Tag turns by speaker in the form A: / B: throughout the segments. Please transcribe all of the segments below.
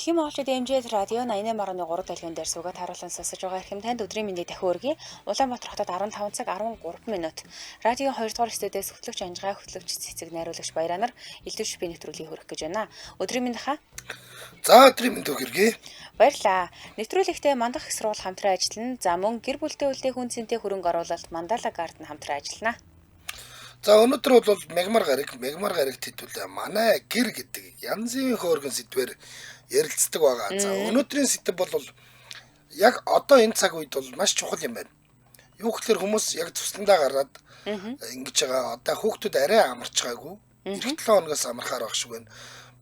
A: Дэлхийн монголчууд эмжээд радио 88.3 долгион дээр суугаад харуулсан сонсож байгаа хэрхэм танд өдрийн мэндийг дахин өргөе. Улаанбаатар хотод 15 цаг 13 минут. Радио 2 дугаар студиэс хөтлөгч Анжгаа хөтлөгч цэцэг найруулагч Баяранаар элдвч би нэвтрүүлгийг хүргэх гэж байна. Өдрийн мэнд хаа.
B: За өдрийн мэнд хүргэе.
A: Баярлаа. Нэвтрүүлэгтээ мандах их сургууль хамтран ажиллана. За мөн гэр бүлтэй үлдээ хүн цэнтэй хөрөнгө оруулалт Мандала Гарден хамтран ажиллана.
B: За өнөөдөр бол мегмар гараг тэтүүлээ манай гэр гэдэг янзын хөөргөн сэдвээр ярилцдаг байгаа. За өнөөдрийн сэдв бол яг одоо энэ цаг үед бол маш чухал юм байна. Юу гэхээр хүмүүс яг тусландаа гараад ингэж байгаа. Одоо хүүхдүүд арай амарч байгаагүй. Эх 7 хоногоос амархаар байх шиг байна.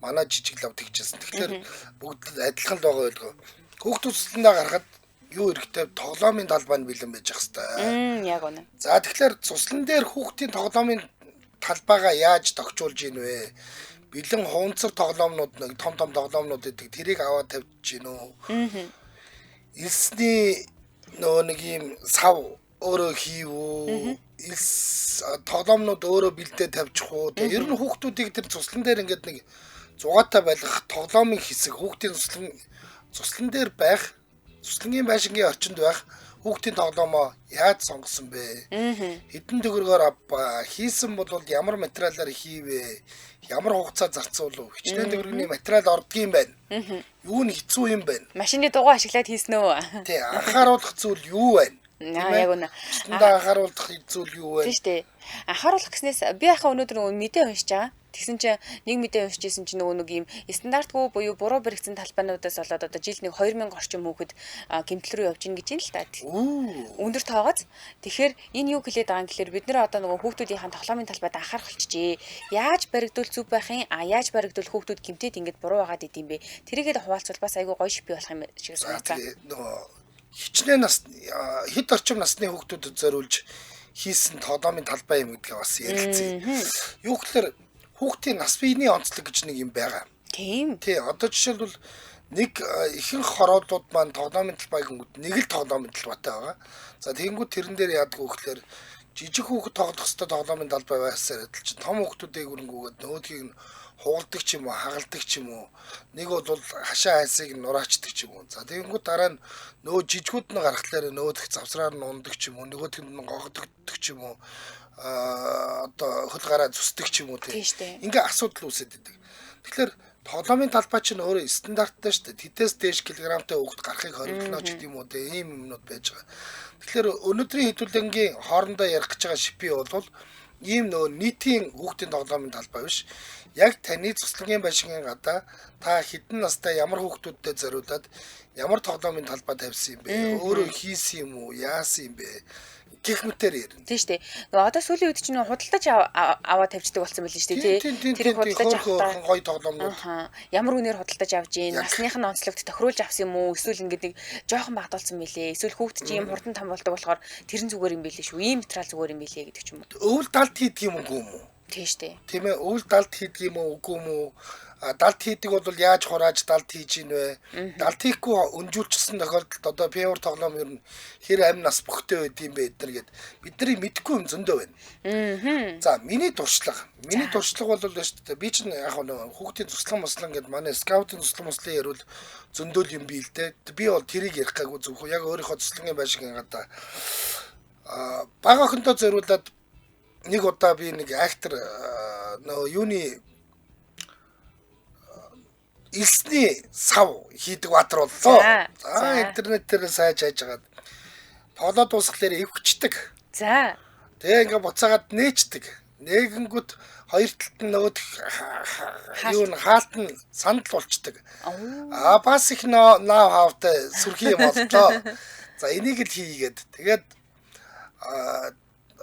B: Манай жижиг лав тэгжсэн. Тэгэхээр бүгд адилхан л байгаа байлгүй. Хүүхдүүд тусландаа гарахад юу хэрэгтэй тоглоомын талбай нь бэлэн байж ах хэвээр.
A: Яг үнэ.
B: За тэгэхээр цуслан дээр хүүхдийн тоглоомын талбайгаа яаж тогтжуулж ийн вэ? Бэлэн хуунцар тоглоомнууд нэг том тоглоомнууд гэдэг тэрийг аваад тавьж гин үү? Элсний нөө нэг юм сав өөрөө хийв үү? Элс тоглоомнууд өөрөө бэлдээ тавьчих уу? Тэгээ ер нь хүүхдүүдийг тэр цуслан дээр ингээд нэг зугаатай байлгах тоглоомын хэсэг хүүхдийн цуслан дээр байх цуслангийн байшингийн орчинд байх хүүхдийн тоглоомоо яаж сонгосон бэ? Хэдэн төгрөгөөр авбаа? Хийсэн бол ямар материалаар хийвэ? Ямар хугацаа зарцуулв? Хичнээн төгрөгийн материал ордгийн байна. Юу нь хэцүү юм байна?
A: Машины дугуй ашиглаад хийсэн үү?
B: Тий, анхааруулах зүйл юу байна?
A: Яг үнэ.
B: Анхааруулах зүйл юу вэ?
A: Тийм шүү дээ. Анхааруулах гэснээс би хаа өнөөдөр мэдээ уншиж байгаа. Тэгсэн чинь нэг мэдээ уншижсэн чинь нөгөө нэг юм стандартгүй буюу буруу баригдсан талбайнуудаас болоод одоо жилд нэг 2000 орчим хүүхэд гэмтэл рүү явж гин гэж юм л та. Өндөр тоогоц. Тэгэхээр энэ юу хэлээд байгаа юм гэхээр бид нэр одоо нөгөө хүүхдүүдийн тоглоомын талбайд анхаарах болчихжээ. Яаж баригдвал зүв байх юм? Яаж баригдвал хүүхдүүд гэмтээд ингэж буруу байгаад идэм бэ? Тэрийгэд хуваалцвал бас айгүй гоё шипи болох юм шиг санагдаа.
B: Нөгөө хичнээн нас хэд орчим насны хүүхдүүдэд зориулж хийсэн тоглоомын талбай юм гэдгээ бас ярилцъя. Юу гэхээр хүүхдийн нас биений онцлог гэж нэг юм байгаа.
A: Тийм.
B: Тий, одоо жишээлбэл нэг ихэнх хороолууд маань тоглоомын талбайг нэг л тоглоомын талбайтай байгаа. За тэгэнгүүт тэрэн дээр яадаг вэ гэхээр жижиг хүүхэд тоглох хэвээр тоглоомын талбай байсаар адил чинь том хүүхдүүдийг өрөнгөөгээд нөгөөдгийг нь хугалдаг ч юм уу, хагалдаг ч юм уу. Нэг бол хашаа хайсыг нураачдаг ч юм уу. За тэгэнгүүт дараа нь нөгөө жижигүүд нь гарахлаар нөгөөх завсраар нь ундаг ч юм уу, нөгөөх нь гогддог ч юм уу. Одоо хөл гараа зүсдэг ч юм уу тийм. Ингээ асуудал үүсээд идэг. Тэгэхээр тоглоомын талбай чинь өөрөө стандарттай шүү дээ. Тэдээс дээш килограммтай хүүхд гарахыг хориглоно ч гэдэм үү тийм юмнууд байж байгаа. Тэгэхээр өнөөдрийн хэдүүлэнгийн хоорондоо ярих гэж байгаа шипи бол ийм нөө нийтийн хүүхдийн тоглоомын талбай биш. Яг таны цуслангийн байшингийн гадаа та хэдэн настай ямар хүүхдүүдтэй зориулаад ямар тоглоомын талбай тавьсан юм бэ? Өөрөө хийсэн юм уу? Яасан юм бэ? Гэх мэтээр ярина.
A: Тийм шүү дээ. Нөгөө одоо сүүлийн үед чинь худалдаж аваад тавьчихдаг болсон байл шүү дээ, тий.
B: Тэр худалдаж авах гоё тоглоомнууд.
A: Ямар үнээр худалдаж авж ийн, насных нь онцлогт тохируулж авсан юм уу? Эсвэл ингээд нэг жоохон багдуулсан мэлээ. Эсвэл хүүхд чинь юм хурдан том болдог болохоор тэрэн зүгээр юм билээ шүү. Ийм материал зүгээр юм билээ гэдэг ч юм уу.
B: Өвөл далд хийдэг юм уу?
A: Тийм шүү дээ.
B: Тийм ээ, өвөл далд хийдэг юм уу? Үгүй юм уу? Далд хийдэг бол яаж хурааж далд хийж ийн вэ? Далд хийхгүй өнжүүлчихсэн тохиолдолд одоо певер тоглоом ер нь хэр амь нас бүхтэй байд юм бэ эдгээр гээд бидний мэдэхгүй юм зөндөө байна. За миний туршлага бол шүү дээ. Би чинь яг хүүхдийн туслан мослон гээд манай скаутын туслан мослын ярил зөндөл юм бий л дээ. Би бол тэрийг ярих гайгүй зөвхөн яг өөрийнхөө туслангийн байшингийн гадаа бага охинтой зориулаад нэг удаа би нэг актер нөө юуны элсний сав хийдэг баатар боллоо. За интернетээр сайж хайж агаад тоглоод дуусхлаар өвчдөг.
A: За.
B: Тэгээ ингээ буцаагаад нээчдэг. Нэгэнгүүт хоёр талд нь нөгөөд юу н хаалт нь сандал болчдөг. Бас их нав хавтай сүрхий юм боллоо. За энийг л хийгээд тэгээд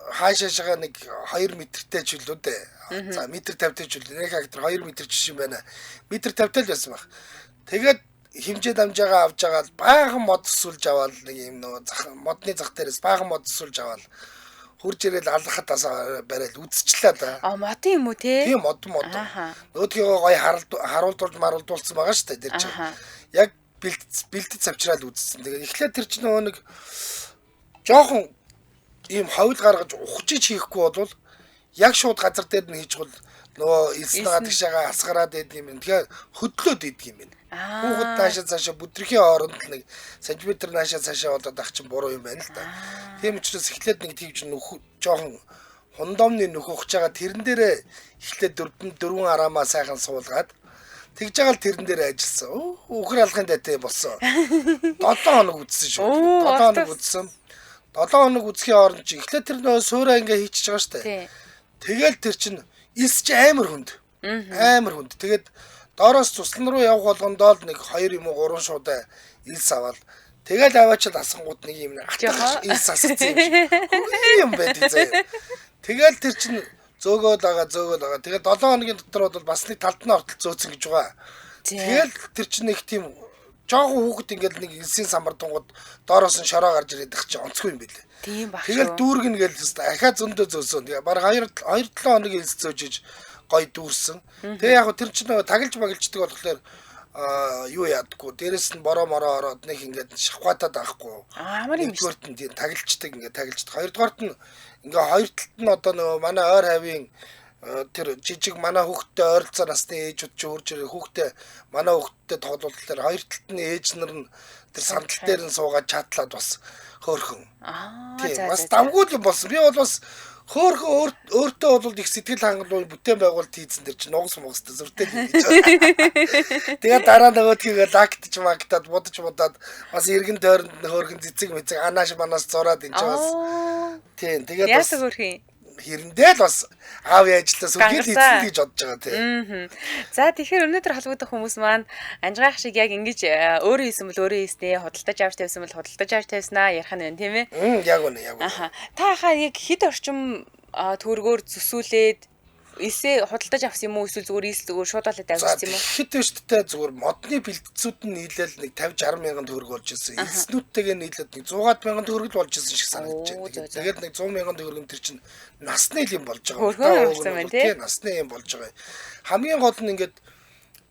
B: хаашаашаа нэг 2 метртэй ч үлээ дээ. За метр 50-тэй ч үлээ. Нэг актер 2 метр жишээ байна. Метр 50-тай л байсан баг. Тэгээд хэмжээ дамжаагаа авч агаад баахан мод өсүүлж аваад нэг юм нөө модны зах дээрээс баахан мод өсүүлж аваад хурж ирээл алхахад асаа барайл үдсчлээ да.
A: Мод юм уу те?
B: Тийм мод. Нөгөөдгөө гоё маруулдуулсан байгаа шүү дээ тэр чинь. Яг бэлдэж авчраад үдссэн. Тэгээд эхлээд тэр чинь нөгөө нэг жоохон ийм ховл гаргаж ухчиж хийхгүй бол яг шууд газар дээр нь хийж бол нөгөө элснэгаа тгшаага асгараад байдаг юм. Тэгэхээр хөдлөөд идэг юм байна. Хүүхэд наашаа цаашаа бүдэрхийн хооронд нэг сантиметр наашаа цаашаа болоод ах чинь буруу юм байна л да. Тийм учраас эхлээд нэг тийвч нөх жоохон хундомны нөх ухаж байгаа тэрэн дээрээ эхлээд 4 араамаа сайхан суулгаад тэгж байгаа л тэрэн дээр ажилласан. Үхэр алхын дайтай болсон. 7 хоног үдсэн шүү. 7 хоног үдсэн. 7 хоног үдсхийн хооронд чи эхлээд тэр нөө суураа ингээ хийчихэж байгаа штэ. Тэгэл тэр чин илс чи амар хүнд. Амар хүнд. Тэгээд доороос туслан руу явах болгондоо л нэг 2 юм уу 3 шуудаа илс аваад тэгэл аваачаад асангууд нэг юм атгах илс асгацсан юм шиг. Юм байдаг заяа. Тэгэл тэр чин зөөгөөд байгаа. Тэгээд 7 хоногийн дотор бол бас нэг талд нь ортол зөөцөн гэж байгаа. Тэгэл тэр чин нэг тийм жоохон хүүхэд ингээл нэг илсийн самбардангууд доороос нь шороо гарч ирээд их чи онцгүй юм билээ.
A: Тийм баг.
B: Тэгэл дүүргэн гээл ахаа зөндөө зөөсөн. Тэгээ баг 2-7 хоног илс зөөжиж гой дүүрсэн. Тэгээ яг тэр чин таглаж багилчдаг болохоор юу яадаггүй. Дээрэс нь бороо мороо ороод нэг ингээд шавхатаад авахгүй.
A: Амар юм
B: шүү. Нэгдүгээрт нь тийм таглаждаг ингээд таглаждаг. Хоёрдугаарт нь ингээ хоёр талд нь одоо нөгөө манай ойр хавийн тэр жижиг манай хүүхдтэй ойролцоо насны ээжүүд ч үрж ирээ хүүхдтэй манай хүүхдтэй тоглуултаар хоёр талд нь ээж нар нь тэр сандал дээр нь суугаад чатлаад бас хөөхөн. Тийм бас давгүй юм болсон. Би бол бас хөөхөн өөртөө бол их сэтгэл хангалуун бүтээн байгуулалт хийсэн дэр чинь нугас мугастай зүртэй юм гэж. Тэгээд дараа нөгөөдгийгээ лактж магтаад будаад бас эргэн тойронд хөөхөн цэцэг мэцэг анааш манаас зураад энэ ч бас. Тийм тэгээд бас
A: яасаг хөрхийн
B: хэрэндээ л бас аавын ажиллаа сүлгэл хийсэн гэж бодож байгаа тийм.
A: За тэгэхээр өнөөдөр холбогдох хүмүүс маань анжгаах шиг яг ингэж өөрөө хийсэн бол өөрөө хийснэ, худалдаж авч тавьсан бол худалдаж авч тавьснаа ярих нь тийм ээ.
B: Яг үнэ.
A: Та хаа яг хэд орчим төгрөгөөр зүсүүлээд Эсээ худалдаж авсан юм уу эсвэл зүгээр зүгээр шууд болоод авчихсан юм уу?
B: Хэд биш тээ зүгээр модны бэлтцүүд нь нийлээл нэг 50 60 мянган төгрөг болж ирсэн. Эснүүдтэйгээ нийлээд нэг 100 мянган төгрөг л болж ирсэн шиг санагдаж байна. Тэгээд нэг 100 мянган төгрөг тэр чинь насны юм болж байгаа. Тийм насны юм болж байгаа. Хамгийн гол нь ингээд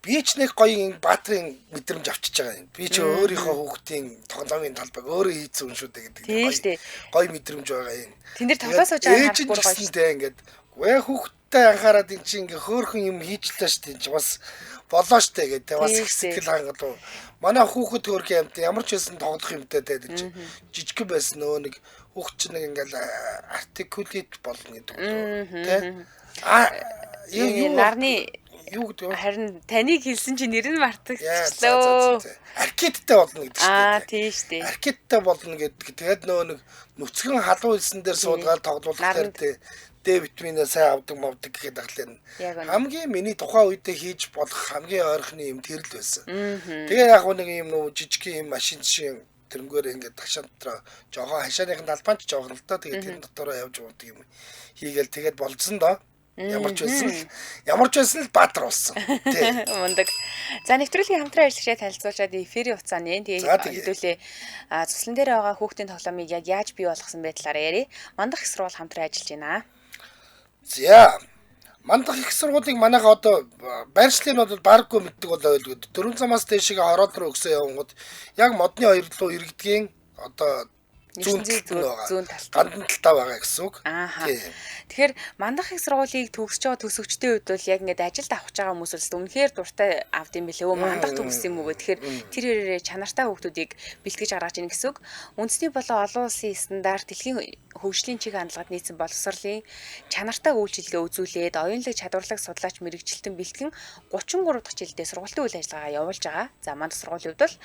B: би ч нэг гоё баатрын мэдрэмж авчиж байгаа юм. Би ч өөрийнхөө хүүхдийн тоглоомын талбайг өөрөө хийсэн юм шүү дээ гэдэг. Гоё мэдрэмж байгаа юм.
A: Тэн дээр тоглоос сууж байгаа харахгүй гоё
B: шүү дээ ингээд. Гээ хүүхдтэй анхаарад эн чинь ингээ хөөхөн юм хийжлээ шүү дээ. Бас болоо шүү дээ гэдэг. Бас их сэтгэл хангалуун. Манай хүүхэд хөөрхөн юмтай ямар ч байсан тоглох юмтай гэдэг чинь жижиг байсан нөө нэг хүүхд чинь нэг ингээл articulate болно гэдэг үү? Тэ?
A: Нарны
B: юу гэдэг вэ?
A: Харин таныг хэлсэн чинь нэр нь мартагчлаа.
B: Аркеттэй болно гэдэг шүү дээ.
A: Тийм шүү дээ.
B: Аркеттэй болно гэдэг. Тэгээд нөө нэг нүцгэн халуун хэлсэн дээр суулгаад тоглуулахаар Д витаминаа сайн авдаг мовдаг гэхэд аглаа. Хамгийн миний тухайн үедээ хийж болох хамгийн ойрхны юм тэр л байсан. Тэгээ яг нэг юм нөө жижиг юм машин шиг тэрнгээр ингээд ташаан дотроо жоохон хашааныхын талбайч жоохон л доо тэгээд тэр дотроо явж уудаг юм хийгээл тэгээд болцсон доо. Ямар ч байсан л баатар болсон.
A: Тийм. Мундаг. За нэвтрүүлгийн хамтран ажиллагчаа танилцуулаад эфирийн хугацааны хэдүүлээ цуслан дээр байгаа хүүхдийн тоглоомыг яг яаж бий болгосон бэ талаар яриа. Мандах их сургууль хамтран ажиллаж байна.
B: За мандах их сургуулийг манайха одоо байршлыг нь бол барггүй мэддэг бол ойлгоод 4 замаас дэшигээ ороод руу өгсөн явангууд яг модны хоёр руу иргэдгийн одоо зүүн гандан талтаа байгаа гэсэн үг. Тэгэхээр мандах их сургуулийг төгсөж байгаа төсөгчдийн хувьд бол яг ингээд ажилд авах байгаа хүмүүс бол үнэхээр дуртай авд юм билээ. Мандах төгссөн юм уу гэхээр тэр хэрэг чанартай хүүхдүүдийг бэлтгэж гаргаж ийн гэсэн үг. Үндэсний болон олон улсын стандарт дэлхийн хөгжлийн чиг хандлагад нийцсэн боловсролын чанартай үйлчилгээ үзүүлээд оюунлаг чадварлаг судлаач мэрэгчлэлтэн бэлтгэн 33 дахь жилдээ сургалтын үйл ажиллагаа явуулж байгаа. За мандах сургуулийн хувьд бол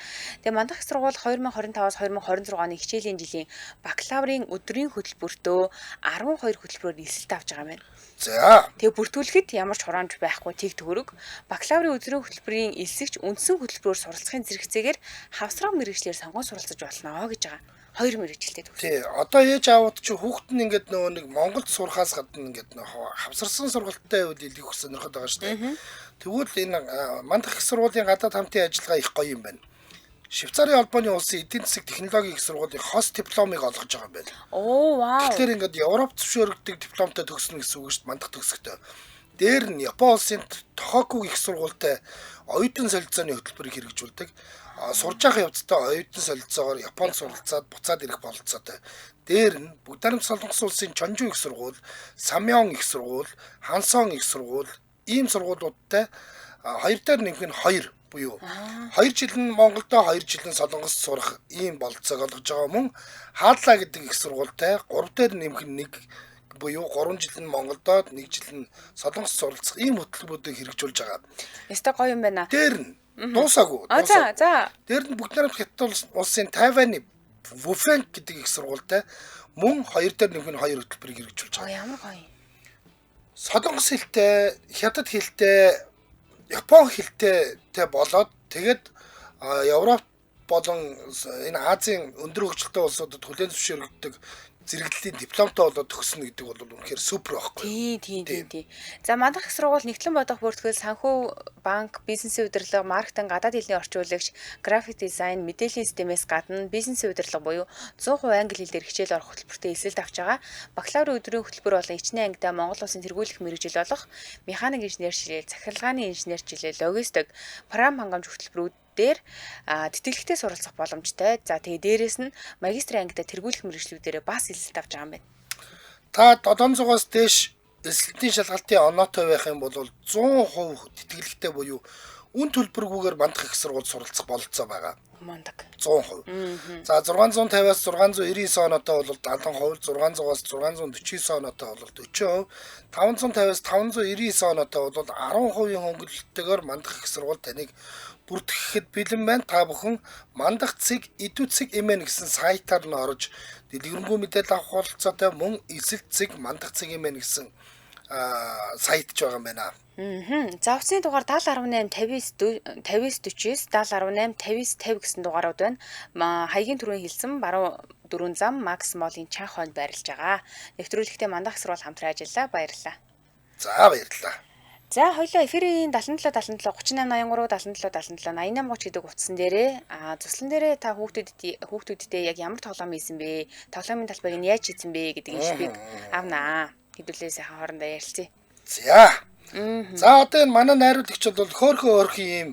B: тэгээ мандах их сургууль 2025-аас 2026 оны хичээлийн жилийн бакалаврын өдрийн хөтөлбөртөө 12 хөтөлбөрөөр эсэлт авч байгаа юм байна. За.
A: Тэгээ бүртгүүлэхэд ямар ч хураамж байхгүй тэг төгрөг. Бакалаврын өдрийн хөтөлбөрийн элсэгч үндсэн хөтөлбөрөөр суралцахын зэрэгцээгээр хавсраг мэрэгчлэр сонгон суралцаж болно гэж байгаа. 2 мэрэгчлээ төгссөн.
B: Тий. Одоо ээж аавд чи хүүхэд нь ингээд нөгөө нэг Монголд сурахаас гадна ингээд хавсарсан сургалттай үед илүү их сонирхоод байгаа шүү дээ. Тэгвэл энэ мандах их сургуулийн гадаад хамтын ажиллагаа их гоё юм байна. Швейцарын холбооны улсын эдийн засаг технологийн их сургуулийн хос дипломыг олгож байгаа юм байна.
A: Оо вау.
B: Тэгэхээр ингээд Европ зөвшөөрөгдөг дипломтой төгснө гэсэн үг шүү дээ мандах төгсөхдөө. Дээр нь Япон улсын Тохоку их сургуультай оюутан солилцооны хөтөлбөрийг хэрэгжүүлдэг. Сурж байгаа явцдаа оюутан солилцоогоор Японд суралцаад буцаад ирэх бололцоотой. дээр нь Бүгд найрамд Солонгос улсын Чонжу их сургууль, Самён их сургууль, Хансон их сургууль ийм сургуулиудтай 2 дээр нэмэх нь 2 буюу 2 жил нь Монголдо 2 жил нь Солонгост сурах ийм болцоог олгож байгаа мөн Хаалла гэдэг их сургуультай 3 дээр нэмэх нь 1 буюу 3 жил нь Монголдо 1 жил нь Солонгост суралцах ийм хөтөлбөрүүдийг хэрэгжүүлж байгаа.
A: Яста гоё юм байна.
B: Дээр нь дуусаагүй.
A: За.
B: Дээр нь Бүгд найрамд Хятад улсын Тайваны Вуфэнк гэдэг их сургуультай мөн 2 дээр нэмэх нь 2 хөтөлбөрийг хэрэгжүүлж байгаа.
A: Ямар гоё.
B: Солонгос хэлтэй, Хятад хэлтэй, Япон хэлтэй болоод тэгээд Европ болон энэ Азийн өндөр хөгжилтэй улсуудад хүлээн зөвшөөрөгддөг зэрэглэлийн дипломтой болоод төгснө гэдэг бол үнэхээр супер байхгүй.
A: Тийм. За манайх их сургууль нэгтлэн бодох бүртгэл санхүү, банк, бизнесийн удирдлага, маркетинг, гадаад хэлний орчуулагч, график дизайн, мэдээллийн системээс гадна бизнесийн удирдлага буюу 100% англи хэлээр хичээл орох хөтөлбөртэй эсэлд авч байгаа. Бакалаврын өдрийн хөтөлбөр болон ичнээ ангидаа Монгол Улсын тэргүүлэх мэргэжил болох механик инженер шилээ, захиргааны инженер шилээ, логистик, програм хангамж хөтөлбөрүүд дээр тэтгэлэгтэй суралцах боломжтой. За тэгээ дээрэс нь магистрийн ангидаа тэргүүлэх мэргэжлүүдээр бас эсэлт авч байгаа юм байна.
B: Та 700-аас дээш эсэлтийн шалгалтын оноотой байх юм бол 100% тэтгэлэгтэй буюу үн төлбөргүйгээр мандах их сургууль суралцах бололцоо байгаа.
A: Мондаг.
B: 100%. За 650-аас 699 оноотой бол 70%, 600-аас 649 оноотой бол 40%, 550-аас 599 оноотой бол 10% хөнгөлөлтөөр мандах их сургууль таныг бүртгэхэд бэлэн байна. Та бүхэн мандах цэг, идүү цэг эмэн гэсэн сайтаар нь орж дэлгэрэнгүй мэдээлэл авах бололцоотой мөн эсэлт цэг, мандах цэг эмэн гэсэн сайт ч байгаа юм байна.
A: За утасны дугаар 7018 59 40 7018 59 50 гэсэн дугаарууд байна. Хаягийн түрүүн хэлсэн баруун дөрвөн зам Макс Молын чанх хойд байрлаж байгаа. Нэвтрүүлэгтээ мандах сурвал хамтран ажиллаа. Баярлалаа.
B: За баярлалаа.
A: За хоёлоо эфирийн 77 38 83 77 77 88 30 гэдэг утсан дээрээ цуслан дээрээ та хүүхдүүдтэй яг ямар тоглоом хийсэн бэ? Тоглоомын талбайг нь яаж хийсэн бэ гэдэг иншпиг авнаа. Хэдүүлээ сайхан хоорондоо ярилцъя.
B: За одоо энэ манай найруулагч бол хөөрхөн ийм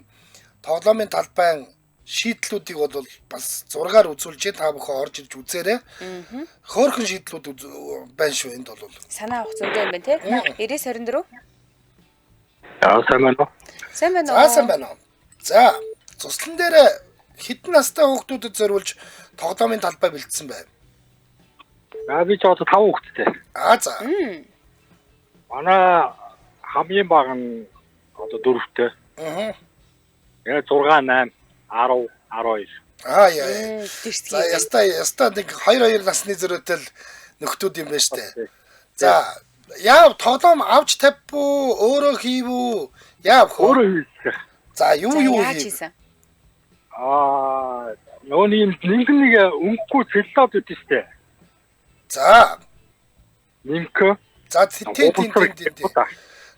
B: тоглоомын талбайн шийдлүүдийг бол бас зургаар үзүүлж та бүхэн орж ирж үзээрэй. Хөөрхөн шийдлүүд байна шүү энд бол.
A: Санаа авах зөндөө юм байна те. 90-24.
C: Сайн байна уу?
A: Сайн байна уу?
B: Сайн байна уу. За цуслан дээр хэдэн настай хүүхдүүдэд зориулж тоглоомын талбай бэлдсэн байна.
C: Би ч одоо 5 хүүхэдтэй.
B: За.
C: Манай хамгийн бага нь одоо 4-тэй. Тэгээ 6, 8, 10, 12.
B: Яа.
A: Тэрсгий.
B: Яста нэг 2 насны зөрөөтэй нөхдүүд юм байна штэ. За яав тоглоом авч тавь уу өөрөө хийв үү? Яав
C: өөрөө хийсэн.
B: За юу
A: хийж?
B: хийв?
C: Нөөний нэг өнгөгүй цэллаад үт штэ.
B: За.
C: Нимк.
B: За тийм.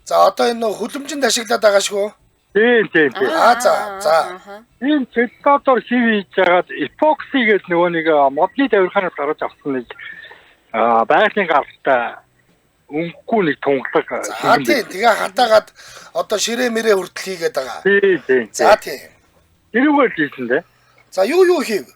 B: За одоо энэ хөлөмжөнд ашиглаад байгаа шүү.
C: Тийм.
B: За.
C: Энэ цэллаадор хив хийж байгаад эпокси гэж нөгөө нэг модны давирхаанаас гаргаж авсан нэг байгалийн гаралтай өнгөгүй нэг тунгалаг.
B: За тийм. Тэгээ хатаагаад одоо ширээ мэрээ хүртэл хийгээд байгаа.
C: Тийм.
B: За тийм.
C: Тэрүүгээр хийсэн дээ.
B: За юу хийв?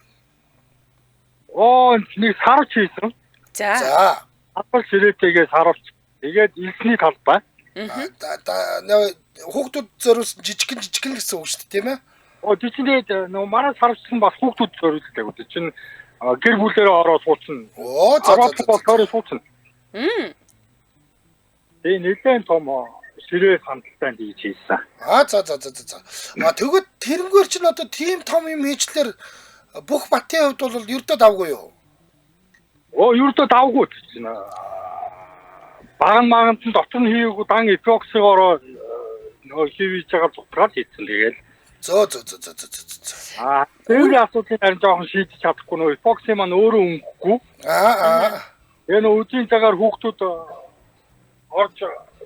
C: Нэг сарвч хийсэн.
B: За.
C: Апл ширээтэйгээ сарвч. Тэгээд элсний талбай.
B: Хүүхдүүд зориулсан жижигэн гэсэн үг шүү дээ, тийм ээ?
C: Жижигнээд нөгөө манай сарвчсан бас хүүхдүүд зориулдаг үү. Чинь гэр бүлээрээ ороод суудсан. За. Суудсан. Тэгээ нэлээд том ширээ хандалтанд хийж хийсэн.
B: За. Тэгвэл тэрнгээр чинь одоо тийм том юм хийчлэр бүх батын хувьд бол ердөө давгүй юу?
C: Ердөө давгүй чинь. Баган дотор нь хийгээгүй дан эпоксигоор нөгөө хийж байгаа зутгаад хийсэн тэгээд.
B: Зөө.
C: Тэр асуудлыг харин жоохон шийдэж чадахгүй нөгөө эпокси маань өөрөө өнгөхгүй. Тэгээ нөгөө үеийн цагаар хүүхдүүд орж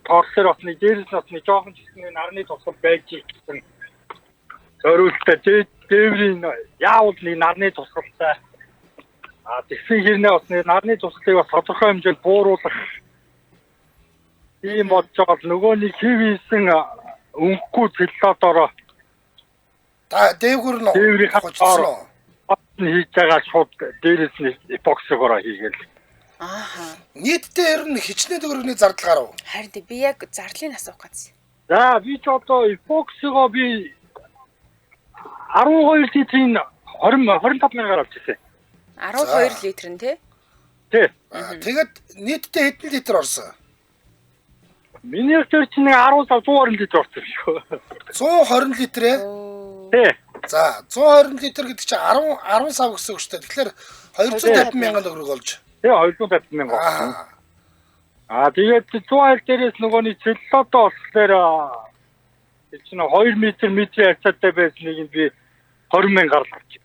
C: торсоор отны дээрээс отны жоохон ч гэсэн нарны тусгал байж гэсэн зориултаа дээврийн яавал нэг нарны тусгалтай тэгсэн хэрнээ бас нарны тусгалыг бас тодорхой хэмжээнд бууруулах ийм бодож байгаа л нөгөө нэг хийсэн өнгөгүй цэллаадороо
B: дээгүр нь
C: дээврийн хатаар нь хийж байгаа шууд дээрээс нь эпоксигоор хийгээл.
A: Ааха.
B: Нийтдээ ер нь хичнээн төгрөгийн зардал гарав.
A: Харин би яг зардлыг асуух гэсэн.
C: За би ч одоо эпоксигоо би 12 литрийн 25 мянгаар авч ирсэн.
A: 12 литр нь тий?
C: Тий.
B: Тэгээд нийтдээ хэдэн литр орсон?
C: Миний тэр чинь 120 литр орсон шүү.
B: 120 литр ээ?
C: Тий.
B: За 120 литр гэдэг чинь 10 сав гэсэн үг шүү дээ. Тэгэхээр 250 мянган төгрөг болж.
C: Тий 250 мянга. Тэгээд 120 дээрээс нөгөөний цэллотоо болохоор чинь 2 метр хацаатай байсан нэг нь би 20 мянгаар л авчих.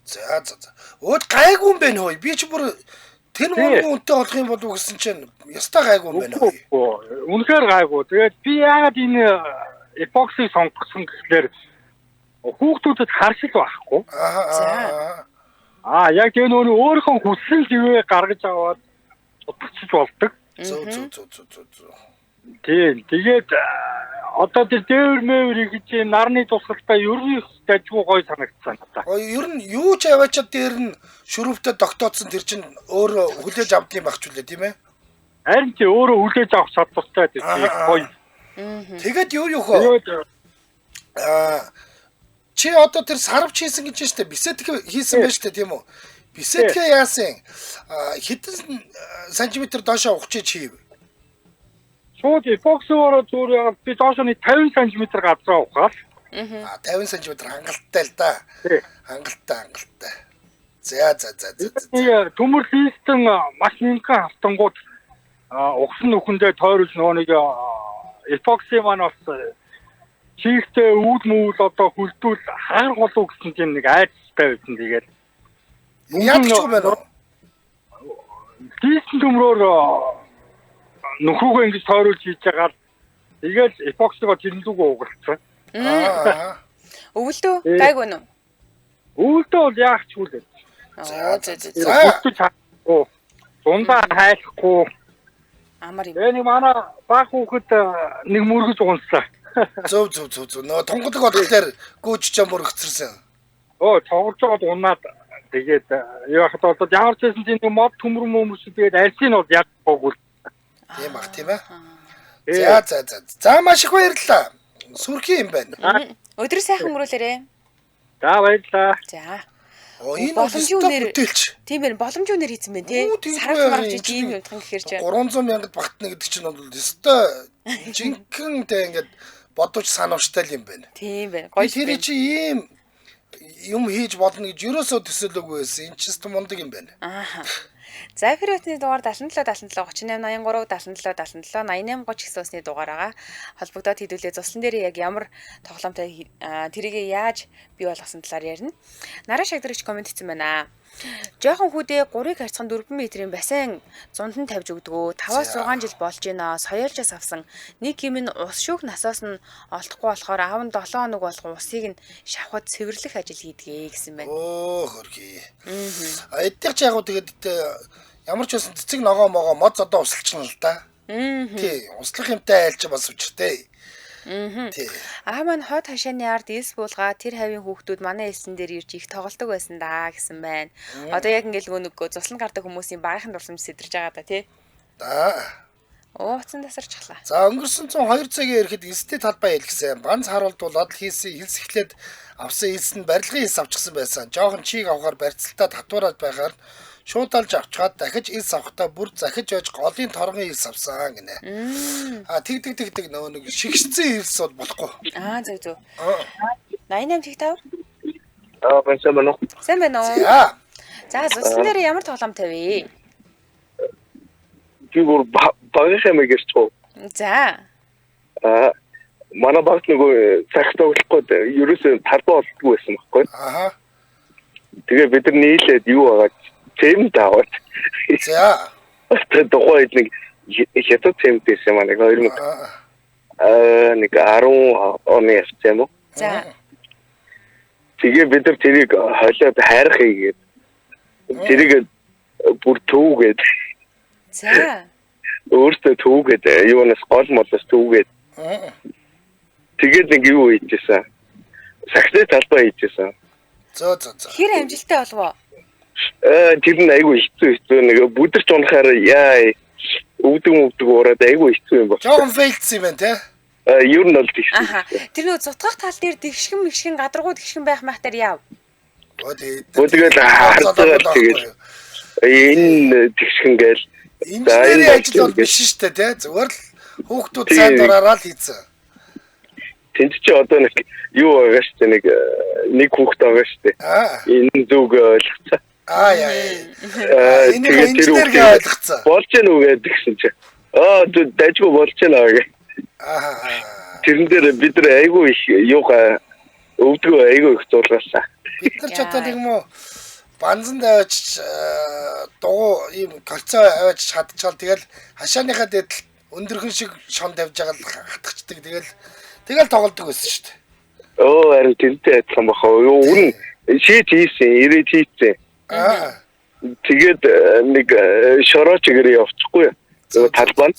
B: За. Өөд гайгүй юм байна хөөе. Би ч бүр тэр мөнгө үнэтэй болох юм болов гэсэн чинь ястаа гайгүй юм байна хөөе.
C: Үнэхээр гайгүй. Тэгээд би яагаад энэ эпоксиг сонгосон гэхээр хүүхдүүдэд харшил байхгүй. Яг тэр нөгөө өөрийнхөө хүссэн зэвээ гаргаж аваад судалж болдог.
B: Зөө.
C: Тийм. Тэгээд одоо тэр дээвэр гэж нарны тусгалтай ер нь дажгүй гой санагдсан надаа.
B: Ер нь юу ч аваачаад дээр нь шүрүүвтэй тогтооцсон тэр чинь өөрөө хүлээж авдаг юм багч үлээ тийм ээ?
C: Харин чи өөрөө хүлээж авах чадвартай тийм гой.
B: Тэгээд юу хөө? Чи одоо тэр сарвч хийсэн гэж штэ бисетик хийсэн байж штэ тийм үү? Бисетик яасан? Хэдэн сантиметр доошоо ухчих хийв? Шууд
C: эпоксиороо зүгээр би доошооны 50 см газраа ухаад.
B: 50 см хангалттай л да. Хангалттай. За.
C: Төмөр хийстэн маш нэгэн хавтангууд угсан нүхэндээ тойруулж нөгөө нэг эпокси маань бас чихтэй үүд мүүл одоо хүлдүүл хаар голуу гэсэн тийм нэг айцтай байсан тэгээд
B: яадаг юм бэ?
C: Хийсэн төмрөөр нөхрөөгөө ингэж тойруулж хийж байгаа. Тэгээд эпоксигоо тэрнлүүгөө угалцсан.
A: Өвөлдөө гайгүй нү?
C: Өвөлдөө бол яах ч үлээ.
B: За.
C: Дундаа хайлахгүй.
A: Амар юм.
C: Нэг манай баг хүүхэд нэг мөргөж унссан.
B: Зөв. Нөгөө тунгадаг бодлоор гүйж чам мөрөгцөрсөн.
C: Тоглож байгаад унаад тэгээд яахад бол ямар ч байсан тийм мод төмөр мөмөс тэгээд альсийн бол яггүй.
B: Тийм бах тийм ээ. За маш их баярлалаа. Сүрхий юм байна.
A: Өдөр сайхан өнгөрүүлээрэй.
C: За баярлалаа.
A: За.
B: Энэ боломжтой бүтээлч.
A: Тийм ээ, боломжтой нэр хийсэн байна тий. Сарах марч ийм юмтхан гэхэр чи
B: 300 мянгад багтна гэдэг чинь бол өстой жинхэнэ ингээд бодож санамжтай юм байна.
A: Тийм байна. Гоё
B: тэр чи ийм юм хийж болно гэж ерөөсөө төсөөлөөгүй байсан. Энэ ч гэсэн мундаг юм байна.
A: За Фирэтний дугаар 77 38 83 77 77 88 30 гэсэн усны дугаар байгаа. Холбогдоод хэдүүлээ цуслан дээр яг ямар тоглоомтой тэрийг яаж бий болгосон талаар ярина. Нараа шагдрагч комент хийсэн байна. Жохон хүүдээ 3-ыг харьцан 4 метрийн бассейн зунд нь тавьж өгдөгөө. 5-6 жил болж байна. Соёолжаас авсан. Нэг юм нь ус шүүх насаас нь олдохгүй болохоор аав нь 7 хоног болгон усыг нь шавхад цэвэрлэх ажил хийдгээ гэсэн байна.
B: Хөргий. Эдгээр ч яг уу тэгээд ямар ч байсан цэцэг ногоо могоо мод зодоо усалчихна л да. Тий, услах юмтай айлч бас учиртай. Тий.
A: Маань хот хашааны ард элс буулгаа тэр хавийн хүүхдүүд манай элсэн дээр ирж их тоглодог байсан даа гэсэн байна. Одоо яг ингээл нөгөө цуслан гардаг хүмүүсийн багийнхан дурсамж сэтэрж байгаа да тий. Уцсан тасарчихлаа.
B: За өнгөрсөн 2 цагийн ирэхэд элстэй талбай хэлгсэн. Ганц харуулдуулаад хийсэн хэлс эхлээд авсан элс нь барилгын элс авчихсан байсан. Жохон чийг авахаар барьцалтаа татвараад байхаар шууд алж авчгаад дахиж элс авахдаа бүр захиж ойж голын торгон элс авсан гинэ. Тэгдэг нөгөө нэг шигшцэн элс бол болохгүй.
A: Зөв. 88 тэгтав. Сайн байна уу? За цуслан дээр ямар тоглоом тавья?
D: Зүгээр багийнхаа мэгэрч.
A: За.
D: Манай багт нөгөө цагт тоглохгүй ерөөсөө талбай болдгоо байсан байхгүй. Тэгээ бид нар нийлээд юу агаад тэм даваад.
B: За.
D: Тэгээд тухайд нэг хятад тэм байсан маань 2000 нэг 10 оны явсан юм уу?
A: За.
D: Тэгээ бид нар тэрийг хойлоод хайрах хийгээд тэрийг бүр төвгээд.
A: За.
D: Өөртөө төвгээд юунаас гол молоос төвгээд. Тэгээд нэг юу хийжсэн. Саксны талбай хийжсэн.
B: За.
A: Хэр амжилттай болов?
D: Тэр нь айгүй хэцүү нэг бүдэрч унахаар яа өвдөг ураад айгүй хэцүү юм байна.
B: Жохон фейлдсэн юм байна те.
D: Ер нь бол тийш.
A: Аха. Тэр нөө цутгах тал дээр тэгшгэн гадаргуу тэгшгэн байх махтар яав.
D: Тэгэл харцаагаад тэгэл энэ тэгшгэн гээл
B: инженерийн ажил бол биш шүү дээ те. Зүгээр л хүүхдүүд сайн дураараа л хийцэн.
D: Тэнд чи одоо нэг юу байгаа шүү дээ нэг хүүхд байгаа шүү дээ. Энэ зүг ойлгоцоо.
B: Яа. Энэ инженерийн ойлгоцоо.
D: Болж гэнэ үү гэдгсэн чи. Дайггүй болж гэнэ аа. Тэрэн дээр бид нар айгүй их юугаа өвдгөө айгүй их зургаасаа.
B: Бид нар ч одоо нэг юм уу банзан даваач дугуй ийм кольцоо аваач чадчихвал тэгэл хашааныхаа дэдл өндөрхөн шиг шон тавьж байгаа л хатгачдаг тэгэл тоглодог байсан шүү дээ.
D: Харин тэнтэй адилхан баха. Үнэн шийд хийсэн, ирээд хийсэн. Тэгээд нэг шорооч гэрээ явчихгүй юу? Талбай.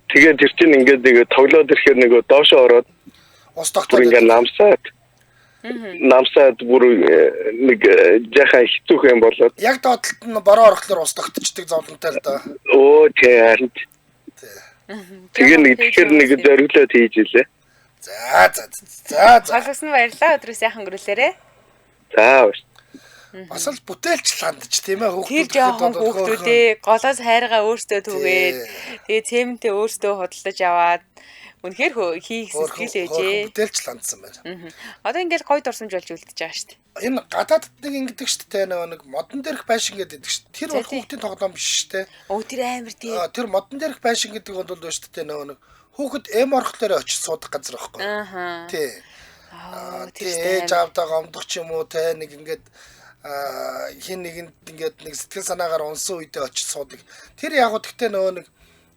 D: Тэгээд тэр чинь ингээд нэг тоглоод ирэхээр нэг доошоо ороод
B: ус тогтоод
D: ингээд намсаад бүр нэг жаха хэцүүх юм болоод
B: яг доотлолт нь бороо орохлоор ус тогтчихдаг зовлонтой л доо.
D: Тийм. Тэгээ нэг тэгэхээр нэг зориглоод хийж илээ.
B: За.
A: Сонсогсон баярлалаа. Өдрөө сайхан өнгөрүүлээрэ.
D: За.
B: Бас л бүтээлч ландч тийм ээ
A: хүүхдүүд. Тэр жоохон хүүхдүүдээ голоос хайргаа өөртөө түгээд тэгээ цементээ өөртөө худалдаж аваад үнэхээр хийх сэтгэл ээжээ.
B: Бүтээлч ландсан байна.
A: Одоо ингээд гоё дурсамж болж үлдчихэж байгаа шүү дээ.
B: Энэ гадаадд нэг ингэдэг шүү дээ нэг модон дээрх байшин гэдэг шүү. Тэр бол хүүхдийн тоглоом биш шүү дээ.
A: Тэр амар тийм.
B: Тэр модон дээрх байшин гэдэг бол байна шүү дээ нэг хүүхэд эм орхлоор очиж суудах газар байхгүй. Тий. Тэр ээж аавдаа гомдох ч юм уу те нэг ингээд хин нэгэнд ингээд нэг сэтгэл санаагаар унсан үедээ очиж суудаг. Тэр яг гэхдээ нэг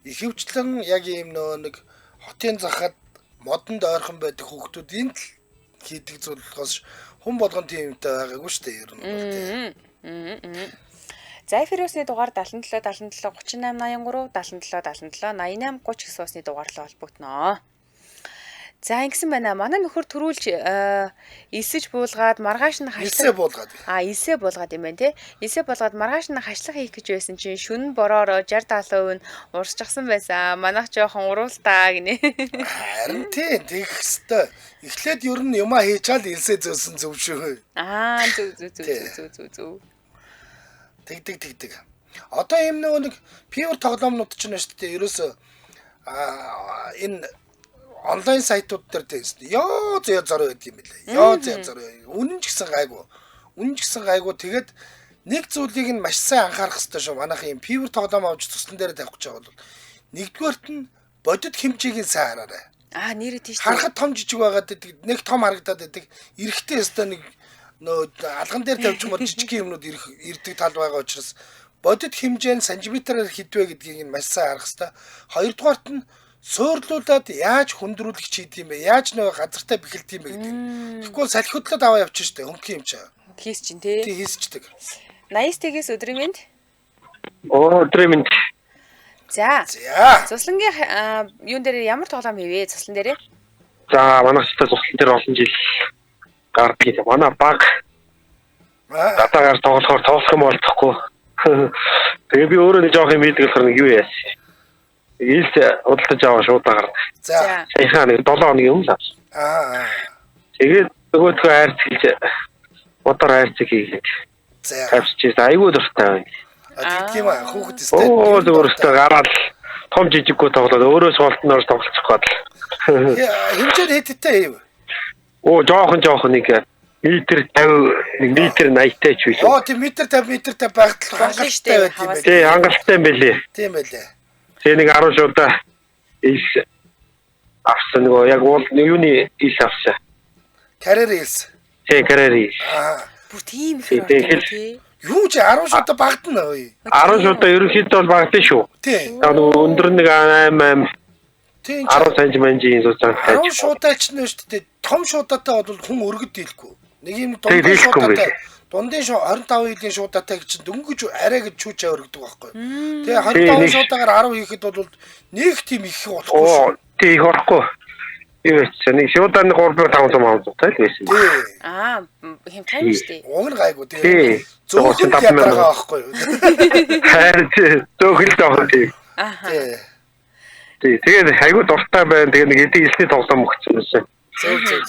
B: ихэвчлэн яг ийм нэг хотын захад модонд ойрхон байдаг хүүхдүүд энд л хийдэг зүйл болохоос хүн болгон тийм юмтай байгаагүй шүү дээ ер нь.
A: За эфиросны дугаар 77 77 38 83 77 77 88 30 гэсэн усны дугаарлал холбогдно. За ингэсэн байна. Манай нөхөр төрүүлж элсэж буулгаад маргааш нь
B: хашлах буулгаад.
A: Элсээ буулгаад юм байна те. Элсээ буулгаад маргааш нь хашлах хийх гэж байсан чинь шүн бороор 60 70% нь урсчихсан байсан. Манайх жоохон уруултаа гинэ.
B: Харин тийм тэгэх хэвээр. Эхлээд ер нь юмаа хийчаал элсээ зөөсөн зөв шүү.
A: Зөв.
B: Тэгдэг. Одоо ийм нэг пивер тоглоомнууд ч нэ шүү дээ. Ерөөсөө энэ онлайн сайтууд дээр тийм ёо зөө зороо гэдэг юм билээ. Ёо зөө зороо. Үнэн ч гэсэн гайгүй. Тэгээд нэг зүйлийг нь маш сайн анхаарах хэрэгтэй шүү. Манайхан юм пивер тоглоом авч туслан дээр тавих гэж байгаа бол нэгдүгээрт нь бодит хэмжээг нь сайн хараарай.
A: Нэрээ тийш.
B: Харахад том жижиг байгаад байдаг. Нэг том харагдаад байдаг. Эрэхтэй өстой нэг алган дээр тавьж мод жижиг юмнууд ирдэг тал байгаа учраас бодит хэмжээ нь сантиметрээр хэдвэ гэдгийг нь маш сайн харах хэрэгтэй. Хоёрдугаарт нь суурлуулад яаж хүндрүүлэх чийд юм бэ? Яаж нэг газартаа бэхэлт юм бэ гэдэг. Тэгэхгүй салхиудлаад аваа явчих штэ хөнгөн юм чаа.
A: Хийс чин тий.
B: Тий хийсчдэг.
A: 80-тгээс өдрийн мэнд.
D: Өдрийн мэнд.
A: За. Цуслангийн юун дээр ямар тоглоом хийвэ? Цуслан дээрээ?
D: За манай ч цуслан дээр олон жил гардаг. Манай баг гадаагаар тоглохоор юм болчихгүй. Тэгээ би өөрөө нэг жоох юм хийдэг болохоор нэг юу яасан. Ийс удалдаж аваа шууд гарна.
B: За.
D: Саяхан нэг 7 хоногийн өмнө авсан. Тэгээд нөгөөдхөө хайрцагч мотор хайрцаг хийгээд.
B: За.
D: Тавьчихсан. Айгүй дуртай байна.
B: Тийм аа хүүхэд өстэй.
D: Өөртөө гараад том жижиггүй тоглоод өөрөө суултнаар тоглочих гээд.
B: Хэмжээр хэдтэй юм.
D: Жоохон нэг метр 50 нэг метр 80-тай ч биш.
B: Тийм метр 50 байгтал хангалттай байт юм байна.
D: Тий, хангалттай юм байлээ.
B: Тийм байлээ.
D: Тэгээ нэг 10 шуудаа ис авсан нөгөө яг юуны ис авсан.
B: Карьер ис.
D: Тий, карьер ис.
A: Бүр тийм их тий.
B: Юу ч 10 шуудаа багдана ой.
D: 10 шуудаа ерөнхийдөө бол багтаа шүү.
B: Тий.
D: Өндөр нэг 8
B: тий
D: 10 см-ийн зузаантай.
B: 10 шуудаа ч нэ шүү дээ. Том шуудаатай бол хүн өргөд дийлэхгүй. Нэг юм дундын шуудаатай. Дундын 25 илийн шуудаатай гэж дөнгөж арай гэж чүүчээ өргөдөг байхгүй. Тэгээ 25 шуудаагаар 10 хийхэд бол нэг тийм их болохгүй шүү.
D: Тий их болохгүй. Юу вэ? Нэг шуудан 3500 500 л байсан.
A: Хэм тайм штэ.
B: Уг нь гайгүй тийм. Зөөхөн ядаргаа байхгүй юу?
D: Харин зөөхөл жоохон тийм. Тэгээд хайгуу дуртай байна. Тэгээд нэг эдийн элсний тоглоом өгсөн байсан.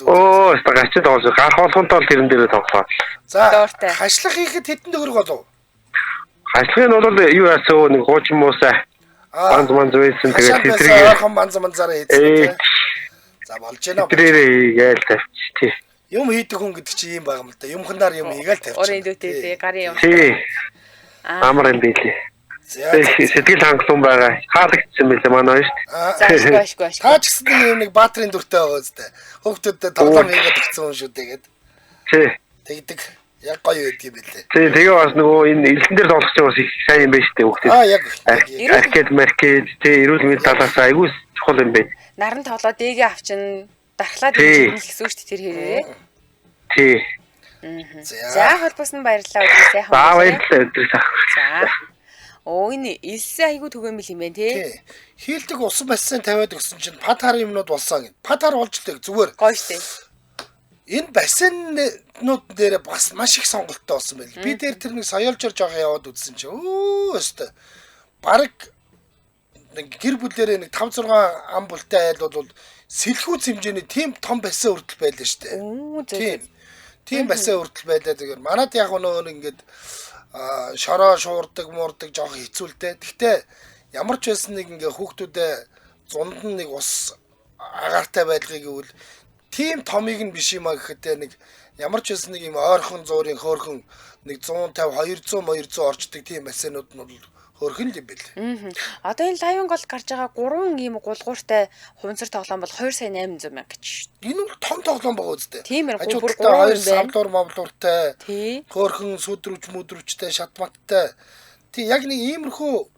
D: Оо, стагачд тоолж гарах болгонтой л тэрэн дээрээ тоглоо.
B: За, хашлах хийхэд хэдэн төгрөг болов?
D: Хашлахын бол юу яасан нэг хуучин муусаа. Манз байсан. Тэгээд хэтрийг
B: манзараа хийсэн. За болж байна.
D: Тэрээ гээл тавьч тий.
B: Юм хийдэг хүн гэдэг чинь ийм байгаа юм л да. Юмханаар юм хийгээл тавьчих.
A: Орын дүүтэй гарын юм.
D: Тий. Амар юм билээ. Сэтгэл хангалуун байгаа. Хаалгдсан байлээ манай шүү дээ.
A: Ашгүй.
B: Та ч гэсэн нэг баатрийн дүртэй байгаа үстэй. Хүүхдүүдэд тоглоом хийгээд өгсөн юм шүү дээ.
D: Тий.
B: Тэгдэг. Яг гоё байдаг юм билээ.
D: Тий, тэгээ бас нөгөө энэ элсэн дээр тоглох чинь бас их сайн юм байна шүү дээ хүүхдэд.
B: Яг.
D: Аркед маркет тий, эрүүл мэндийн талаас айгүй чухал юм байна.
A: Наран тоглоо дэгээ авчин дархлаад ирэх гэсэн үг шүү дээ тэр хэрэг.
D: Тий.
A: За холбоос нь баярлалаа өдрөө сайхан.
D: За баярлалаа өдрөө сайхан.
A: За. Энэ элсэн айгүй түгээмэл юм байна тий.
B: Хийлдэг усан бассейн тавиад өгсөн чинь пад хар юмнууд болсон. Пад хар болж л зүгээр.
A: Гоё штэ.
B: Энэ бассейнууд дээр бас маш их сонголттой болсон байл. Би дээр тэр нэг соёолжор жоохон яваад үзсэн чинь өстө. Бараг нэг гэр бүлэрээ нэг 5 6 ам бултай айл бол сэлхүүц хэмжээний тийм том бассейн хүртэл байлаа штэ. Тийм бассейн хүртэл байлаа. Тэгэхээр манад яг нөгөө ингээд шороо шуурдаг муурдаг жоохон хэцүүлтэй. Гэхдээ ямар ч байсан нэг ингээ хүүхдүүдээ зунд нь нэг ус агаартай байлгыг гэвэл тийм томыг нь биш юм а гэхэд нэг ямар ч байсан нэг юм ойрхон зуурын хөөрхөн нэг 150 200 орчдөг тийм бассейнууд нь бол хөөрхөн л юм бэл.
A: Одоо энэ лайвын гол гарч байгаа 3 ийм гулгууртай хуванцар тоглоом бол 2 сая 800 мянга гэж.
B: Энэ бол том тоглоом байгаа үстэй.
A: Тийм ээ,
B: бүр 2 самдуур мавлууртай.
A: Тий.
B: Хөөрхөн сүдрүүч мүдрүүчтэй шатматтай. Тий яг нэг иймэрхүү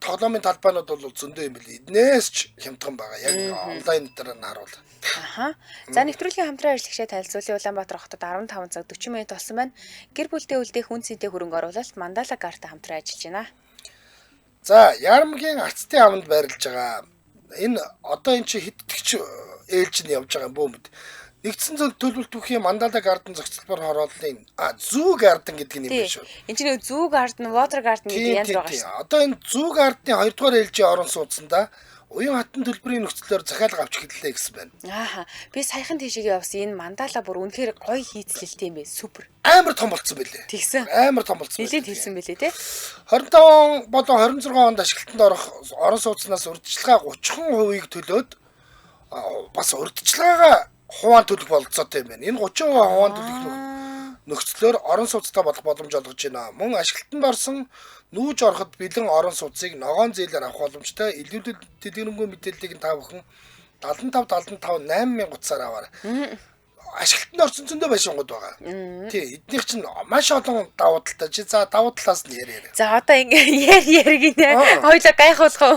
B: тоглоомын талбайнууд бол зөндөө юм бэл. Эднээс ч хямдхан байгаа. Яг онлайн дээр нь харуул.
A: За нэвтрүүлгийн хамтран ажиллагчаа танилцуулсан Улаанбаатар хотод 15 цаг 40 минут болсон байна. Гэр бүлтэй үлдээх хүн цэнтэй хөрөнгө оруулалт Мандала карта хамтран ажиллаж байна.
B: За Ярамгийн арцтай аманд байрлаж байгаа. Энэ одоо эн чи хиддэгч ээлж нь явж байгаа юм бөөмд. Нэгдсэн төлөвлөлт бүхий Мандала гарден зохицолбор хорооллын зүү гарден гэдэг нь юм байна шүү.
A: Энд чинь зүү гарден, water garden гэдэг янз байгаа шүү.
B: Одоо энэ зүү гардны 2 дугаар ээлжийн орон сууцсанда уян хатан төлбөрийн нөхцлөөр захиалга авч хэллээ гэсэн байна.
A: Би саяхан тийшээ явсан энэ Мандала бүр үнэхээр гоё хийцлэлтэй юм бэ. Супер.
B: Амар том болцсон байлээ.
A: Тэгсэн.
B: Амар том болцсон.
A: Нилээд хэлсэн байлээ тий.
B: 25 болон 26 онд ашиглалтанд орох орон сууцнаас урьдчилгаа 30% төлөөд бас урьдчилгаагаа хуваан төлөх болцоотой юм байна. Энэ 30% хуваан төлөх нөхцлөөр орон сууцтай болох боломж олгож байна. Мөн ашиглалтанд орсон нүүж ороход бэлэн орон сууцыг ногоон зээлээр авах боломжтой. Илүүдэл дэлгэрэнгүй мэдээллийг та бүхэн 75 8000 утсаар аваарай. Ашиглалтанд орсон зөндөө байшингууд байгаа. Тий, эднийх чинь маш олон давуу талтай. Чи за давуу талаас нь яриа.
A: За одоо ингээ яригинэ. Хоёлоо гайхуулах уу?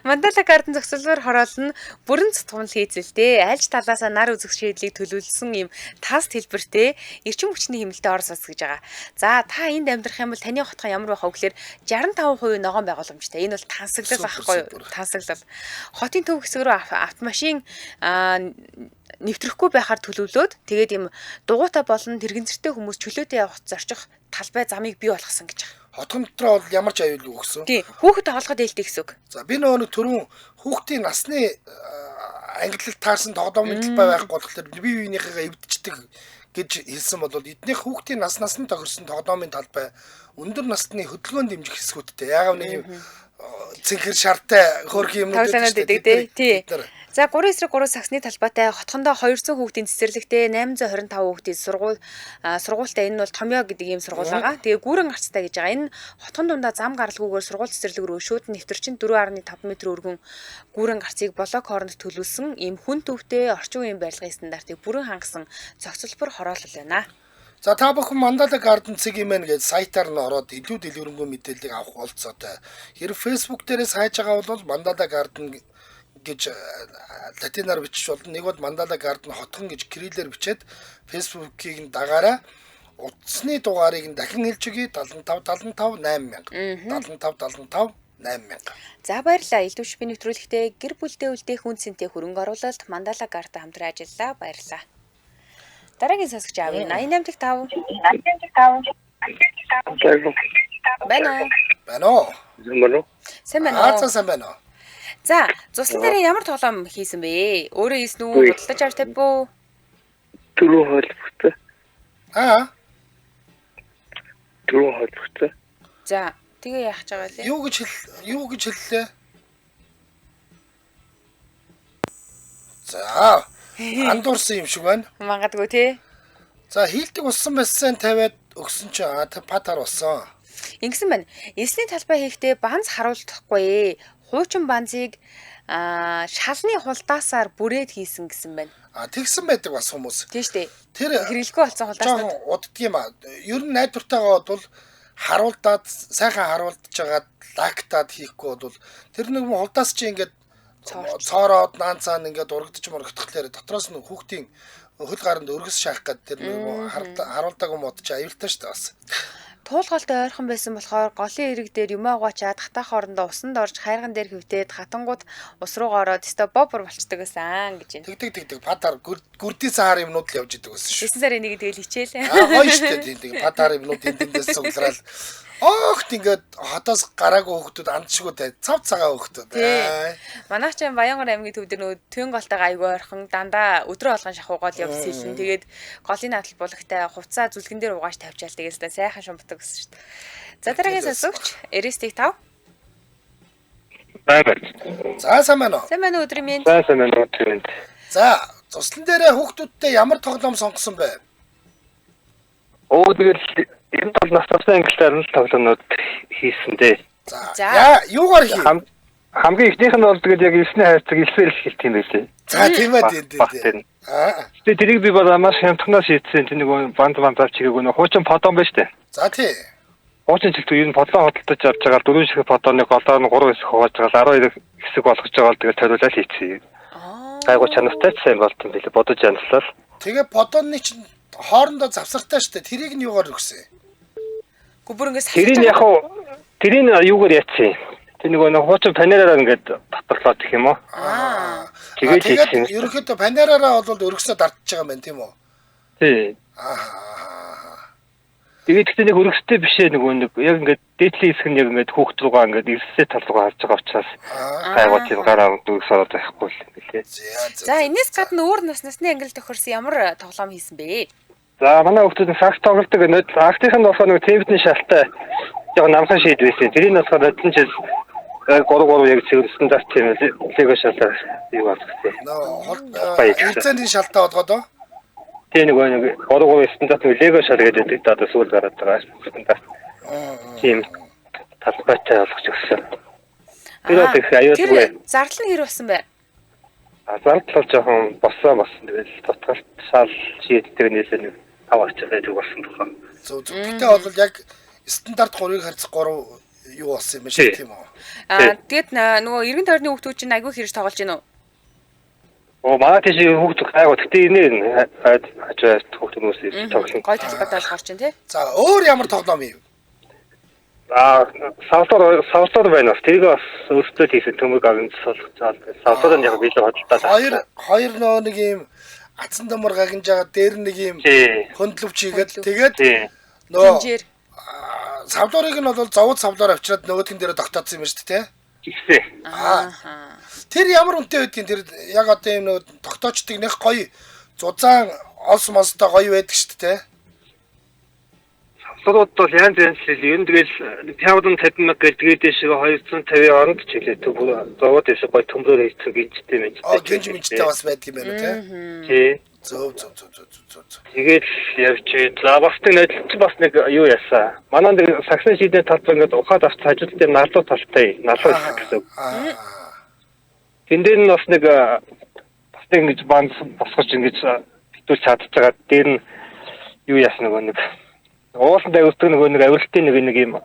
A: Мандала гарден зохицолбор хороолно бүрэн цутгамл хийцэлтэй. Альж талаасаа нар үзэх шийдлийг төлөвлөсөн юм таст хэлбэртэй эрчим хүчний хэмнэлтэд орос ус гэж байгаа. За та энд амьдрах юм бол таны хотхон ямар байх вэ гэхээр 65% ногоон байгууламжтай. Энэ бол тансаглал байхгүй юу? Тансаглал. Хотын төв хэсэг рүү автомашин нэвтрэхгүй байхаар төлөвлөөд тэгээд юм дугуйтай болон тэрэгцэртэй хүмүүс чөлөөтэй явах зорчих талбай замыг бий болгосон гэж байна.
B: Хотхон дотроо бол ямар ч аюул өгсөн.
A: Тий, хүүхэд тоглоход ээлтэй гэсэн үг.
B: За би нөгөө түрүүн хүүхдийн насны ангиллалт таарсан тоглоомын талбай байхгүй болохоор би биенийхээ эвдчихдэг гэж хэлсэн бол эднийх хүүхдийн наснаас нь тохирсон тоглоомын талбай өндөр насны хөдөлгөөнд дэмжих хэсгүүдтэй. Яг нэг юм цэнхэр шартай хөөрхөн юмнууд
A: байдаг тий. За 3/3 саксны талбайтай хотхондоо 200 хүүхдийн цэцэрлэгтэй 825 хүүхдийн сургуультай энэ бол Томьёо гэдэг ийм сургууль байгаа. Тэгээ гүүрэн гарцтай гэж байгаа. Энэ хотхон дундаа зам гаралгүйгээр сургууль цэцэрлэг рүү шууд нэвтэрчин 4.5 м өргөн гүүрэн гарцыг блок хооронд төлөвлөсөн ийм хүн төвтэй орчин үеийн барилгын стандартыг бүрэн хангасан зохицолбор хороолол байна.
B: За та бүхэн Мандала гарден цэгийн гэж сайтаар нь ороод илүү дэлгэрэнгүй мэдээллийг авах болцоотой. Хэрэг Facebook дээрээс хайж байгаа бол Мандала гарден гэж латинаар бичиж болно. Нэг бол Мандала гарден хотхон гэж кириллээр бичээд Facebook-ийг нь дагаараа утасны дугаарыг нь дахин хэлж өгье 75 75 8000 75 75 8000.
A: За баярлалаа. Элдв шипийн нэвтрүүлэгтээ гэр бүлдээ үлдээх үнцэнтэй хөрөнгө оруулалт Мандала Гарта хамтран ажиллаа. Баярлалаа. Дараагийн сонсогч аав 88.5. Байна уу?
B: Байна уу?
A: Сайн байна уу?
B: Сайн байна уу?
A: За, цуслан дээр ямар тоглоом хийсэн бэ? Өөрөө хийсэн үү? Худалдаж авч тавьв уу?
D: Дөрөв холбогдсон. Дөрөв холбогдсон.
A: За, тэгээ яах гэж байгаа вэ?
B: Юу гэж хэллээ? За, андуурсан юм шиг байна.
A: Магадгүй тий.
B: За, хийлдэг болсон байсан тавиад өгсөн чинь патар болсон.
A: Ингэсэн байна. Эсний талбай хийхдээ банз харуулдахгүй. Хуучин банзыг шалны хулдаасаар бүрээд хийсэн гэсэн байна.
B: Тэгсэн байдаг бас хүмүүс.
A: Тийм шүү дээ.
B: Тэр
A: хэрэглэхгүй болсон хулдаасаар
B: уддаг юм аа. Ер нь найдвартайгаа бол харуулдаад сайхан харуулдаж байгаа лактаад хийхгүй бол тэр нэг хулдаас чи ингээд цоороод наанцаан ингээд урагдчих мөрөгдөхлөөр дотроос нь хүүхдийн хөл гаранд өргөс шаах гэдэг тэр нэг харуулдаг юм удаж аюултай шүү дээ бас.
A: Туулгалтай ойрхон байсан болохоор голын эрэг дээр юмаа угаачаад хатаах орондоо усанд орж хайрган дээр хөвтөөд хатангууд ус руугаа ороод өстө бобор болцдог байсан гэж байна.
B: Тэгдэг патар гүрдийн саар юмнууд л явж идэг байсан шүү.
A: 9 сарын 1-нд тэгэл хичээлээ.
B: Гоё шүү дээ тийм патар юмнууд эндээс суглараад огт ингээд хотоос гараагүй хүүхдүүд андшгүй те цав цагаа хүүхдүүд.
A: Манайх ч Баянгор аймгийн төв дээр нөгөө төн голтойгоо аягүй ойрхон дандаа өдрөө болгон шахуу гол явж сэлэн. Тэгээд голын надал булагтай хувцаа зүлгэн дээр угааж тавьчаал тэгээл сайхан шумбдаг гэсэн шүү дээ. За дараагийн сонсогч Эристик 5.
D: Баяр.
B: За сайн байна уу?
A: Сайн байна уу өдрийн минь?
D: Сайн байна уу өдрийн минь.
B: За цуслан дээрээ хүүхдүүдтэй ямар тоглоом сонгосон бэ?
D: Тэгэл энэ бол настай ангиллаар нь тоглоомнууд хийсэн дээ.
B: За юугаар хий?
D: Хамгийн ихнийх нь бол тэгэл яг 9-ний хайрцаг илсэл хэлт юм байлээ.
B: За тийм ээ тийм.
D: Тэгээд тэрийг би бол маш хямдханаас хийсэн. Тэр нэг банд чигээг нэг хуучин подон байж тээ.
B: За тий.
D: Хуучин чигт ер нь подлоо хөдөлтөж авч байгаа 4 шиг подоныг голоор нь 3 хэсэг хувааж байгаа 12 хэсэг болгож байгаа л тэгэл төлөөлөл хийцээ. Гайгүй чанартай сайн болт юм билээ бодож янзлал.
B: Тэгээ подонны чинь хоорондоо завсартай штэ. Тэрийг нь юугаар өгсөн?
A: Гүбэр ингээс
D: тэрийг юугаар яатсан? Тэр нэг хуучин панераараа ингээд татварлаад гэх юм уу?
B: Тэгээд ерөнхийдөө панераараа бол өргөснөө дартж байгаа юм байна тийм үү?
D: Тий. Тэгээд ихтэй нэг өргөстэй бишээ нэг яг ингээд дээдлийн хэсэг нь яг ингээд хүүхд руугаа ингээд ирсээ тал руугаа харж байгаа учраас гайгүй тийм гараа дүүс ороод байхгүй л юм билээ.
A: За энэс гадна өөр насны ангил тохирсон ямар тоглоом хийсэн бэ?
D: За манай хүүхдүүд сакс тоглодог нэг актийнх нь болохоор нэг тэмдний шалтай яг намхан шийд байсан. Тэрийг нь болохоор эдэн жил 3 яг цэвэрсэн дах тийм лего шалтаа юу болсон.
B: Хилцээний шалтаа болгоод
D: тийм нэг 3 стандарт лего шал гэдэг одоо сүүл гараад байгаа стандарт. Тийм талбайтай болгож өгсөн.
A: Тэр зардал нь хэр болсон бэ?
D: Зардал жоохон болсон. Тэгэл тотгалт шал шийддэг нэлээд нэг 5 орчим байдаг болсон тохоо.
B: Зөв. Гэтэ бол яг стандарт 3-ыг харьцах 3 юу болсон юм шиг тийм үү?
A: Тэгэд нөгөө эргэн тойрны хүүхдүүд чинь айгүй хэрэг тоглож байна уу?
D: Манай тийш хүүхдүүд гайгүй. Гэтэ энэ хажууд хүүхдүүнээс тоглосон.
A: Гой талбайтай болохоор чинь тий.
B: За өөр ямар тоглоом юм?
D: Савлаар байна. Тэрийг бас өөртөө хийсэн төмөг авин солилцоод. Савлаар нь яг биелээ хөдөлтөө.
B: Хоёр нэг юм ацсан дамар гагнж байгаа дээр нэг юм хөндлөвч хийгээд тэгээд нөө савлуурыг нь бол зовод савлаар авчираад нөгөөдгөн дээрээ тогтоодсон юм шүү дээ тий. Тэр ямар үнэтэй байдгийг тэр яг одоо юм нөгөө тогтоочдыг нэг гоё зузаан олс мостой гоё байдаг шүү дээ тий.
D: Савлууд бол янз л юм тэгэл 50 мянга гэдэг дэшээ 250 оронд чиглээ төв зовоод дэшээ гоё төмрөөр хийсэн гинжтэй байж.
B: Гинж минжтэй бас байдаг юм байна
D: тий. Зөв. Тэгээд явж бас нэг бас нэг юу ясаа. Манай нэг саксын шийдэн талбай ингээд ухаад авч хажууд дээр нарлуу талтай нарлуу гэсэн. Тэндээ нь бас нэг ингэж банс босгож ингэж битүүл чадчихагаа дээр нь юу ясна нэг ууланд авирдаг нэг авиралтын нэг юм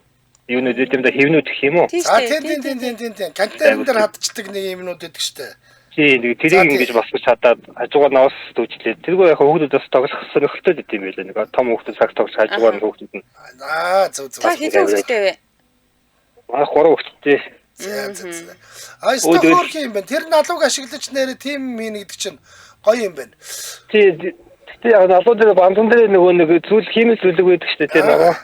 D: юу нэг дэмдэ хэвнүүд гэх юм уу?
B: Тийм. Контейнер дээр хадчихдаг нэг юмнууд байдаг штэ.
D: Тийм тэрийг ингэж босгож чадаад хажуугаар навс дүүжлээ. Тэргүй яг хүүхдүүдээс тоглох сонирхолтой гэдэг юм байлаа. Нэг том хүүхдүүд сакс тоглож хажуугаар хүүхдүүд нь.
B: Зөв.
A: Та хэдэн хүүхэдтэй вэ?
D: Манай 3 хүүхэдтэй.
B: Стохорх юм байна. Тэр налууг ашиглаж нэрэ тим минь гэдэг чинь гоё юм байна.
D: Тий яг налуудын бандан дээр нөгөө нэг зүйл химээс зүйлэг байдаг шүү дээ тий нөгөө.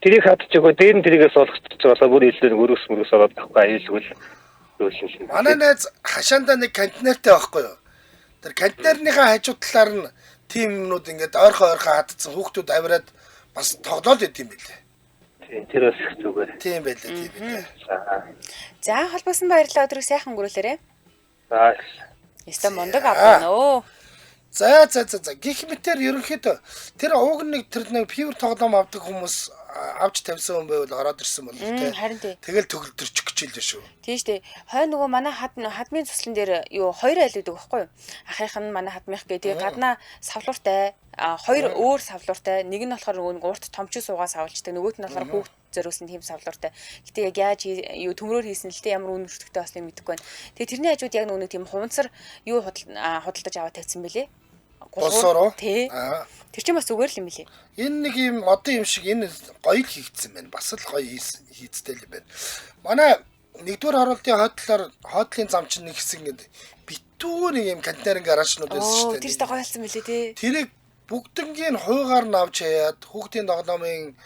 D: Тэрийг хатчихгүй дээр нь тэрийгээ суулгацчих болоо бүр илүү өрөөс ороод авахгүй аюулгүй л.
B: Манай найз хашаанда нэг контейнертэй байхгүй юу? Тэр контейнерныхаа хажуу талаар нь тим юмнууд ингээд ойрхон хатцсан хүүхдүүд авираад бас тоглоод идэв юм билээ.
D: Тэр бас зүгээр.
B: Тийм байлээ.
A: За холбоосон баярлалаа өдрийг сайхан өнгөрүүлээрэй.
D: За.
A: Яста мондог авнаа.
B: За. Гэх мэтэр ерөнхийдөө тэр ууг нэг тэр нэг пивер тоглоом авдаг хүмүүс авч тавьсан хүн байвал ороод ирсэн бол тий.
A: Харин тий.
B: Тэгэл төгөлдөрчих гэж хэлээ шүү.
A: Тийм шүү дээ. Хой нөгөө манай хадмын цуслан дээр юу хоёр айл үүдэг байхгүй юу? Ахынх нь манай хадмынх гээ. Тэгээ гаднаа савлууртай хоёр өөр савлууртай. Нэг нь болохоор нөгөө урт томчуу суугаа савлждаг. Нөгөөт нь болохоор хүүхд зөрөөсөн тийм савлууртай. Гэтэ яг яаж юу төмрөөр хийсэн л дээ ямар үнэ өртөгтэй бас нэг мэдэхгүй байна. Тэгээ тэрний хажууд яг нөгөө тийм хуванцар юу худалдаж аваад тавьсан бэлээ.
B: Болсороо.
A: Тий. Тэр чинь бас зүгээр л юм билээ.
B: Энэ нэг юм одоо юм шиг энэ гоё хийгдсэн байна. Бас л гоё хийцтэй л юм байна. Манай нэгдүгээр хороолтын хойдлын зам чинь нэг хэсэг ингэ битүү нэг юм контейнер гаражнууд байсан шүү дээ.
A: Тэр ихтэй гоё болсон билээ тий.
B: Тэрийг бүгднгийн хуйгаар нь авч хаяад хүүхдийн тоглоомын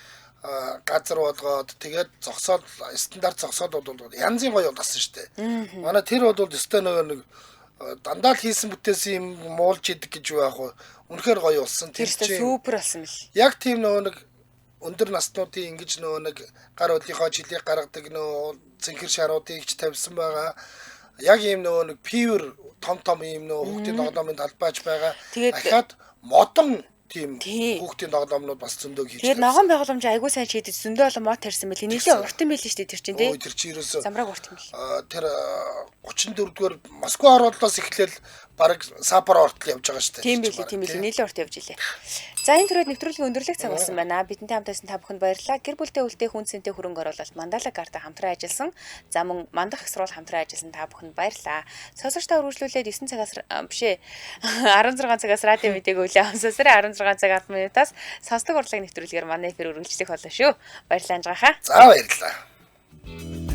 B: газар болгоод тэгээд зогсоод стандарт зогсоод болгоод янзын гоё болсон шүү дээ. Манай тэр бол өстой нэг дандаа л хийсэн бүтээсэн юм муулж идэг гэж юу яах вэ? Үнэхээр гоё болсон.
A: Тэр чинь супер болсон л.
B: Яг тийм нөгөө нэг өндөр наснуудын ингэж нөгөө нэг гар өдлийнхөө жилийг гаргадаг нөгөө цэнхэр шаруудыг ч тавьсан байгаа. Яг ийм нөгөө нэг пивер том ийм нөгөө хүүхдийн тоглоомын талбайч байгаа. Дахиад модон тийм хүүхдийн тоглоомнууд бас зөндөө хийж
A: байна. Тэгээд ногоон байгууламж айгуу сайн шийдэж зөндөө олон мод тарьсан байл. Нийлээ урт юм байл шүү дээ тэр чинь тий.
B: Тэр чинь ерөөсөө
A: замраг урт юм бил.
B: Тэр 34-р Москва оролдлоос эхлээл бараг Сапар ортол явж байгаа шүү дээ.
A: Тийм билээ. Нийлээ урт явж илээ. За энэ төрөд нэвтрүүлгийн өндөрлөх цаг болсон байна. Бидэнтэй хамт байсан та бүхэнд баярлалаа. Гэр бүлтэй үлдээх хүн цэнтэй хөрөнгө оруулалт Мандала карта хамтран ажилласан. За мөн мандах их сурвал хамтран ажилласан та бүхэнд баярлалаа. Сонсогчдоо үргэлжлүүлээд 9 цагаас бишээ 16 цагаас радио мэдээг өглөө сарын 16 цаг 10 минутаас сонсдог урлагийн нэвтрүүлгээр манай эфир үргэлжлэх болно шүү. Баярлалаа анжгаахаа.
B: За баярлалаа.